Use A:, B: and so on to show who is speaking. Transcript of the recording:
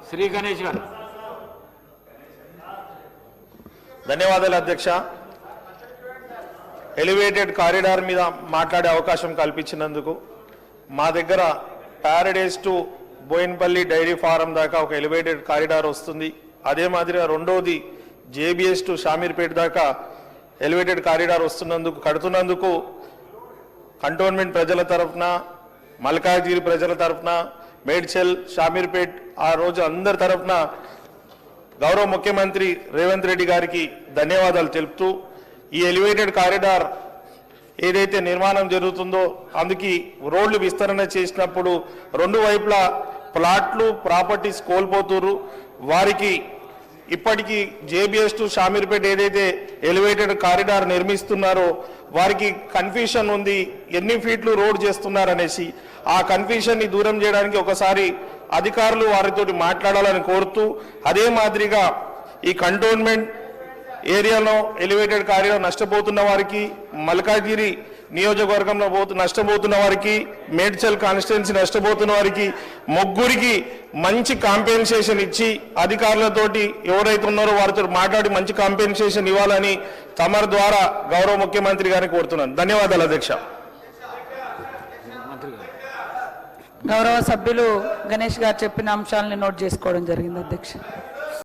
A: శ్రీ గణేష్ గారు.
B: ధన్యవాదాలు అధ్యక్ష. ఎలివేటెడ్ కారిడార్ మీద మాట్లాడే అవకాశం కల్పించినందుకు. మా దగ్గర Paradise to Boinpally dairy farm దాకా ఒక ఎలివేటెడ్ కారిడార్ వస్తుంది. అదే మాదిరిగా రెండోది జేబీఎస్ టు షామీర్పేట దాకా ఎలివేటెడ్ కారిడార్ కడుతున్నందుకు కంటోన్మెంట్ ప్రజల తరఫున, మల్కాజ్గిరి ప్రజల తరఫున, మేడ్చల్, షామీర్పేట్ ఆ రోజు అందరి తరఫున గౌరవ ముఖ్యమంత్రి రేవంత్ రెడ్డి గారికి ధన్యవాదాలు తెలుపుతూ, ఈ ఎలివేటెడ్ కారిడార్ ఏదైతే నిర్మాణం జరుగుతుందో అందుకు రోడ్లు విస్తరణ చేసినప్పుడు రెండు వైపులా ప్లాట్లు, ప్రాపర్టీస్ కోల్పోతున్నారు. వారికి ఇప్పటికీ జేబీఎస్ టు షామీర్పేట ఏదైతే ఎలివేటెడ్ కారిడార్ నిర్మిస్తున్నారో వారికి కన్ఫ్యూషన్ ఉంది, ఎన్ని ఫీట్లు రోడ్ చేస్తున్నారనేసి. ఆ కన్ఫ్యూషన్ని దూరం చేయడానికి ఒకసారి అధికారులు వారితో మాట్లాడాలని కోరుతూ, అదే మాదిరిగా ఈ కంటోన్మెంట్ ఏరియాలో ఎలివేటెడ్ కారిడార్ నష్టపోతున్న వారికి, మల్కాజ్గిరి నియోజకవర్గంలో నష్టపోతున్న వారికి, మేడ్చల్ కాన్స్టిట్యున్సీ నష్టపోతున్న వారికి ముగ్గురికి మంచి కాంపెన్సేషన్ ఇచ్చి అధికారులతోటి ఎవరైతే ఉన్నారో వారితో మాట్లాడి మంచి కాంపెన్సేషన్ ఇవ్వాలని తమరి ద్వారా గౌరవ ముఖ్యమంత్రి గారిని కోరుతున్నాను. ధన్యవాదాలు అధ్యక్ష.
C: గౌరవ సభ్యులు గణేష్ గారు చెప్పిన అంశాలను నోట్ చేసుకోవడం జరిగింది అధ్యక్ష.